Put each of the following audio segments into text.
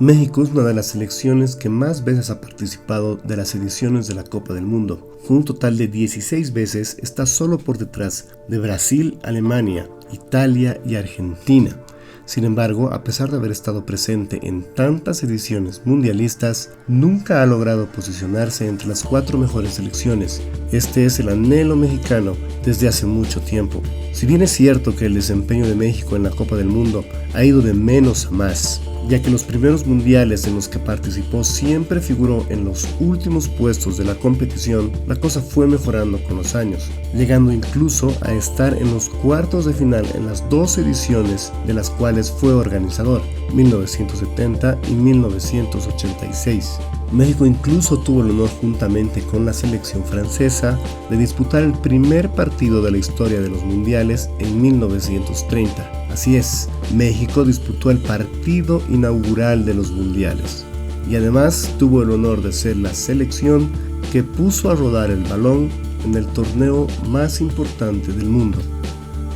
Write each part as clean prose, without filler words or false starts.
México es una de las selecciones que más veces ha participado de las ediciones de la Copa del Mundo. Con un total de 16 veces, está solo por detrás de Brasil, Alemania, Italia y Argentina. Sin embargo, a pesar de haber estado presente en tantas ediciones mundialistas, nunca ha logrado posicionarse entre las 4 mejores selecciones. Este es el anhelo mexicano desde hace mucho tiempo. Si bien es cierto que el desempeño de México en la Copa del Mundo ha ido de menos a más, ya que los primeros mundiales en los que participó siempre figuró en los últimos puestos de la competición, la cosa fue mejorando con los años, llegando incluso a estar en los cuartos de final en las 2 ediciones de las cuales fue organizador, 1970 y 1986. México incluso tuvo el honor, juntamente con la selección francesa, de disputar el primer partido de la historia de los mundiales en 1930. Así es, México disputó el partido inaugural de los mundiales y además tuvo el honor de ser la selección que puso a rodar el balón en el torneo más importante del mundo.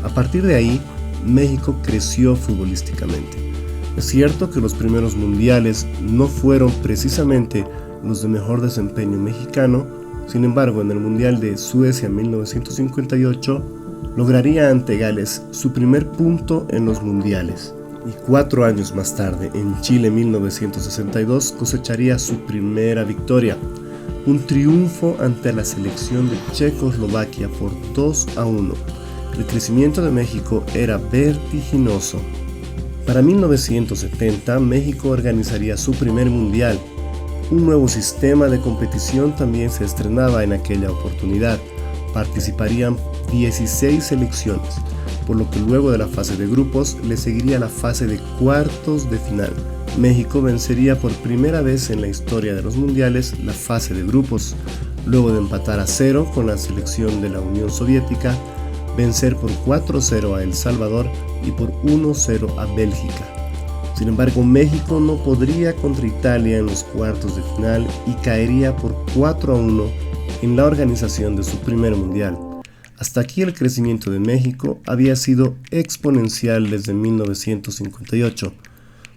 A partir de ahí, México creció futbolísticamente. Es cierto que los primeros mundiales no fueron precisamente los de mejor desempeño mexicano, sin embargo, en el Mundial de Suecia 1958, lograría ante Gales su primer punto en los mundiales, y 4 años más tarde, en Chile 1962, cosecharía su primera victoria, un triunfo ante la selección de Checoslovaquia por 2-1. El crecimiento de México era vertiginoso. Para 1970, México organizaría su primer mundial. Un nuevo sistema de competición también se estrenaba en aquella oportunidad. Participarían 16 selecciones, por lo que luego de la fase de grupos le seguiría la fase de cuartos de final. México vencería por primera vez en la historia de los mundiales la fase de grupos, luego de empatar a 0 con la selección de la Unión Soviética, vencer por 4-0 a El Salvador y por 1-0 a Bélgica. Sin embargo, México no podría contra Italia en los cuartos de final y caería por 4-1 en la organización de su primer mundial. Hasta aquí el crecimiento de México había sido exponencial desde 1958.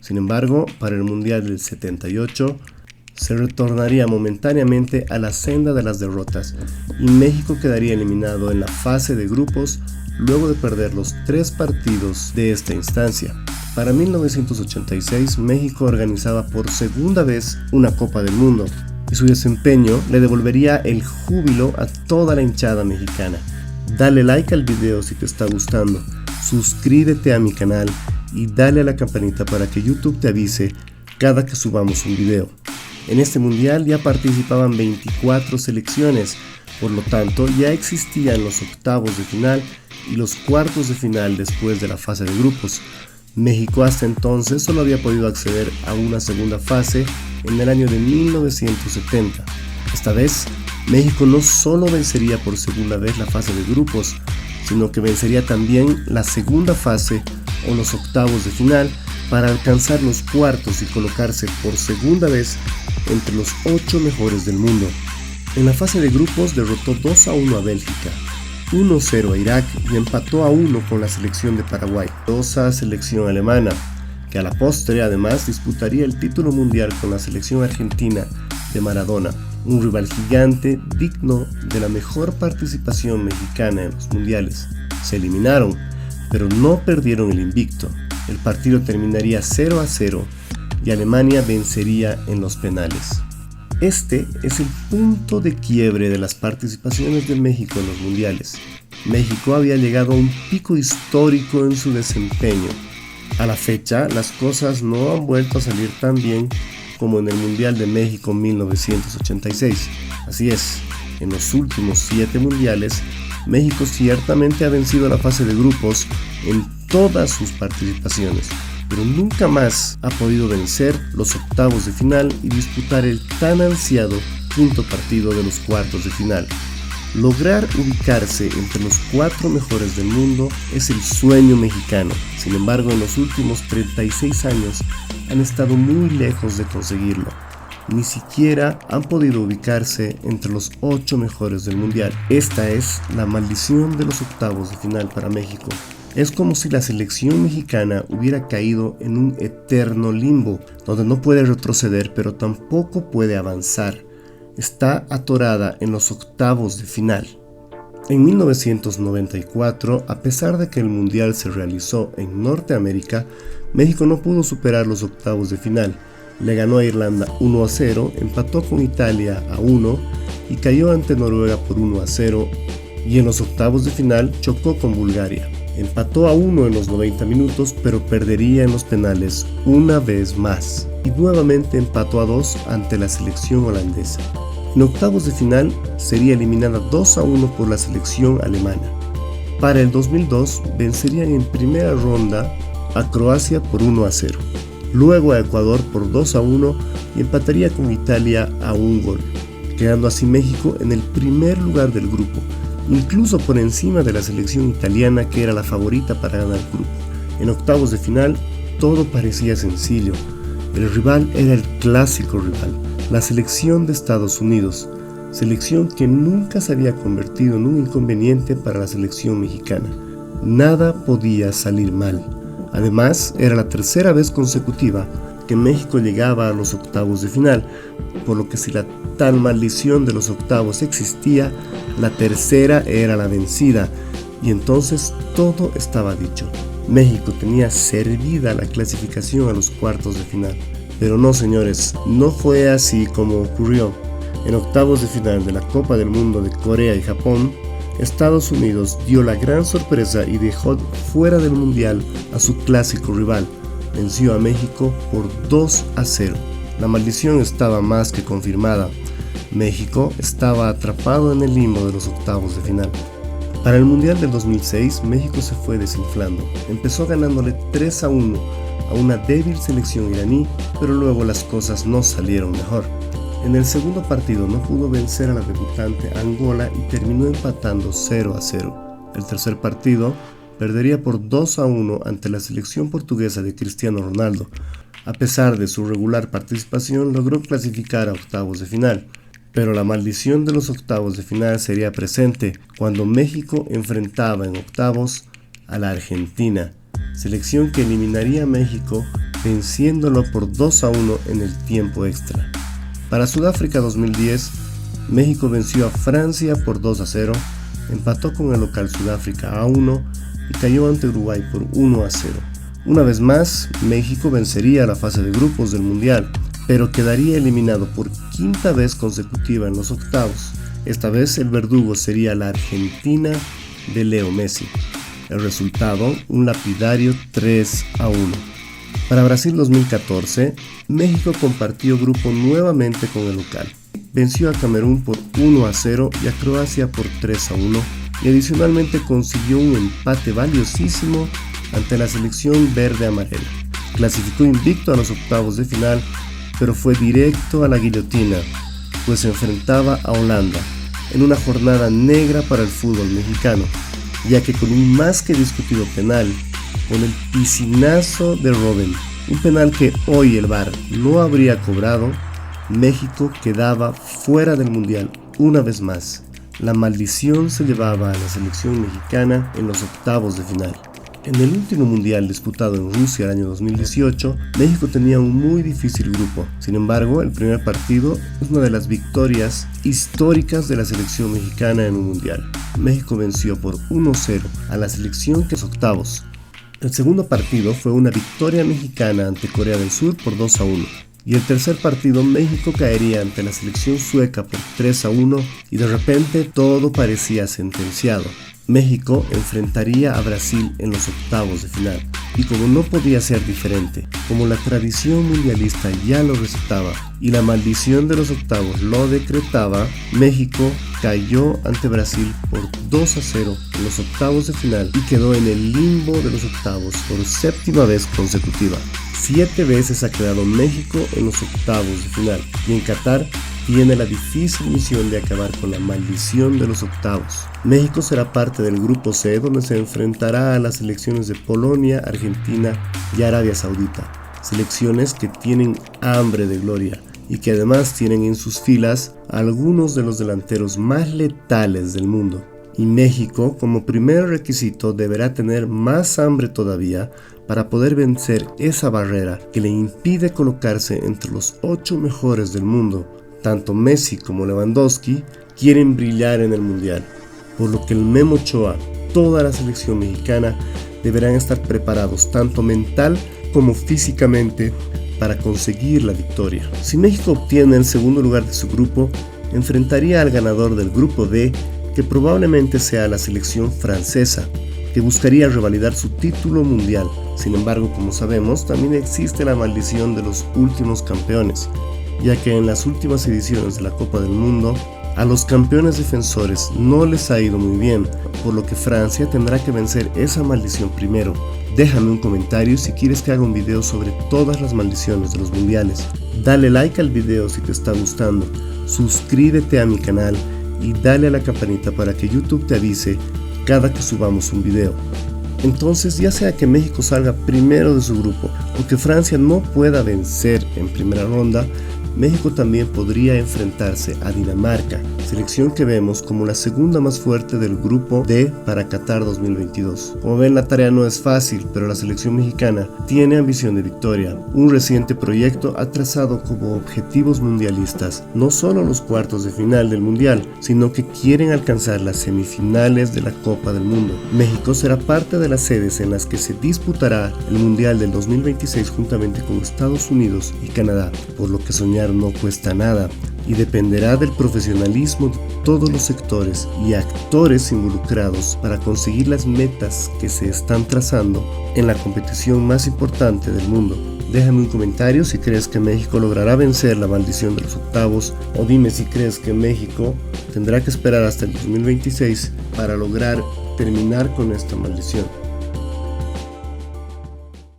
Sin embargo, para el Mundial del 78, se retornaría momentáneamente a la senda de las derrotas y México quedaría eliminado en la fase de grupos luego de perder los 3 partidos de esta instancia. Para 1986, México organizaba por segunda vez una Copa del Mundo y su desempeño le devolvería el júbilo a toda la hinchada mexicana. Dale like al video si te está gustando, suscríbete a mi canal y dale a la campanita para que YouTube te avise cada que subamos un video. En este mundial ya participaban 24 selecciones, por lo tanto ya existían los octavos de final y los cuartos de final después de la fase de grupos. México hasta entonces solo había podido acceder a una segunda fase en el año de 1970. Esta vez, México no solo vencería por segunda vez la fase de grupos, sino que vencería también la segunda fase o los octavos de final para alcanzar los cuartos y colocarse por segunda vez entre los 8 mejores del mundo. En la fase de grupos derrotó 2-1 a Bélgica, 1-0 a Irak y empató a 1 con la selección de Paraguay. Poderosa selección alemana, que a la postre además disputaría el título mundial con la selección argentina de Maradona, un rival gigante digno de la mejor participación mexicana en los mundiales. Se eliminaron, pero no perdieron el invicto. El partido terminaría 0-0 y Alemania vencería en los penales. Este es el punto de quiebre de las participaciones de México en los mundiales. México había llegado a un pico histórico en su desempeño. A la fecha, las cosas no han vuelto a salir tan bien como en el Mundial de México 1986. Así es, en los últimos 7 mundiales, México ciertamente ha vencido la fase de grupos en todas sus participaciones, pero nunca más ha podido vencer los octavos de final y disputar el tan ansiado quinto partido de los cuartos de final. Lograr ubicarse entre los 4 mejores del mundo es el sueño mexicano. Sin embargo, en los últimos 36 años han estado muy lejos de conseguirlo. Ni siquiera han podido ubicarse entre los 8 mejores del mundial. Esta es la maldición de los octavos de final para México. Es como si la selección mexicana hubiera caído en un eterno limbo, donde no puede retroceder pero tampoco puede avanzar. Está atorada en los octavos de final. En 1994, a pesar de que el Mundial se realizó en Norteamérica, México no pudo superar los octavos de final. Le ganó a Irlanda 1-0, empató con Italia a 1 y cayó ante Noruega por 1-0, y en los octavos de final chocó con Bulgaria. Empató a 1 en los 90 minutos, pero perdería en los penales una vez más, y nuevamente empató a 2 ante la selección holandesa. En octavos de final sería eliminada 2-1 por la selección alemana. Para el 2002 vencerían en primera ronda a Croacia por 1-0, luego a Ecuador por 2-1 y empataría con Italia a 1 gol, quedando así México en el primer lugar del grupo, incluso por encima de la selección italiana, que era la favorita para ganar el grupo. En octavos de final todo parecía sencillo. El rival era el clásico rival, la selección de Estados Unidos, selección que nunca se había convertido en un inconveniente para la selección mexicana. Nada podía salir mal. Además, era la tercera vez consecutiva que México llegaba a los octavos de final, por lo que si la tal maldición de los octavos existía, la tercera era la vencida, y entonces todo estaba dicho. México tenía servida la clasificación a los cuartos de final. Pero no, señores, no fue así como ocurrió. En octavos de final de la Copa del Mundo de Corea y Japón, Estados Unidos dio la gran sorpresa y dejó fuera del Mundial a su clásico rival. Venció a México por 2-0. La maldición estaba más que confirmada. México estaba atrapado en el limbo de los octavos de final. Para el Mundial del 2006, México se fue desinflando. Empezó ganándole 3-1 a una débil selección iraní, pero luego las cosas no salieron mejor. En el segundo partido no pudo vencer a la debutante Angola y terminó empatando 0-0. El tercer partido perdería por 2-1 ante la selección portuguesa de Cristiano Ronaldo. A pesar de su regular participación, logró clasificar a octavos de final. Pero la maldición de los octavos de final sería presente cuando México enfrentaba en octavos a la Argentina, selección que eliminaría a México venciéndolo por 2-1 en el tiempo extra. Para Sudáfrica 2010, México venció a Francia por 2-0, empató con el local Sudáfrica a 1 y cayó ante Uruguay por 1-0. Una vez más, México vencería la fase de grupos del Mundial, pero quedaría eliminado por quinta vez consecutiva en los octavos. Esta vez el verdugo sería la Argentina de Leo Messi. El resultado, un lapidario 3-1. Para Brasil 2014, México compartió grupo nuevamente con el local. Venció a Camerún por 1-0 y a Croacia por 3-1 y adicionalmente consiguió un empate valiosísimo ante la selección verde-amarela. Clasificó invicto a los octavos de final, pero fue directo a la guillotina, pues se enfrentaba a Holanda en una jornada negra para el fútbol mexicano, ya que con un más que discutido penal, con el piscinazo de Robben, un penal que hoy el VAR no habría cobrado, México quedaba fuera del Mundial una vez más. La maldición se llevaba a la selección mexicana en los octavos de final. En el último Mundial disputado en Rusia el año 2018, México tenía un muy difícil grupo. Sin embargo, el primer partido es una de las victorias históricas de la selección mexicana en un Mundial. México venció por 1-0 a la selección que es octavos. El segundo partido fue una victoria mexicana ante Corea del Sur por 2-1. Y el tercer partido, México caería ante la selección sueca por 3-1 y de repente todo parecía sentenciado. México enfrentaría a Brasil en los octavos de final, y como no podía ser diferente, como la tradición mundialista ya lo recetaba y la maldición de los octavos lo decretaba, México cayó ante Brasil por 2-0 en los octavos de final y quedó en el limbo de los octavos por séptima vez consecutiva. 7 veces ha quedado México en los octavos de final, y en Qatar tiene la difícil misión de acabar con la maldición de los octavos. México será parte del grupo C, donde se enfrentará a las selecciones de Polonia, Argentina y Arabia Saudita, selecciones que tienen hambre de gloria y que además tienen en sus filas a algunos de los delanteros más letales del mundo. Y México, como primer requisito, deberá tener más hambre todavía para poder vencer esa barrera que le impide colocarse entre los 8 mejores del mundo. Tanto Messi como Lewandowski quieren brillar en el Mundial, por lo que el Memo Ochoa, toda la selección mexicana, deberán estar preparados tanto mental como físicamente para conseguir la victoria. Si México obtiene el segundo lugar de su grupo, enfrentaría al ganador del grupo D, que probablemente sea la selección francesa, que buscaría revalidar su título mundial. Sin embargo, como sabemos, también existe la maldición de los últimos campeones, ya que en las últimas ediciones de la Copa del Mundo, a los campeones defensores no les ha ido muy bien, por lo que Francia tendrá que vencer esa maldición primero. Déjame un comentario si quieres que haga un video sobre todas las maldiciones de los mundiales. Dale like al video si te está gustando, suscríbete a mi canal y dale a la campanita para que YouTube te avise cada que subamos un video. Entonces, ya sea que México salga primero de su grupo o que Francia no pueda vencer en primera ronda, México también podría enfrentarse a Dinamarca, selección que vemos como la segunda más fuerte del grupo D para Qatar 2022. Como ven, la tarea no es fácil, pero la selección mexicana tiene ambición de victoria. Un reciente proyecto ha trazado como objetivos mundialistas no solo los cuartos de final del mundial, sino que quieren alcanzar las semifinales de la Copa del Mundo. México será parte de las sedes en las que se disputará el mundial del 2026 juntamente con Estados Unidos y Canadá, por lo que soñar no cuesta nada y dependerá del profesionalismo de todos los sectores y actores involucrados para conseguir las metas que se están trazando en la competición más importante del mundo. Déjame un comentario si crees que México logrará vencer la maldición de los octavos, o dime si crees que México tendrá que esperar hasta el 2026 para lograr terminar con esta maldición.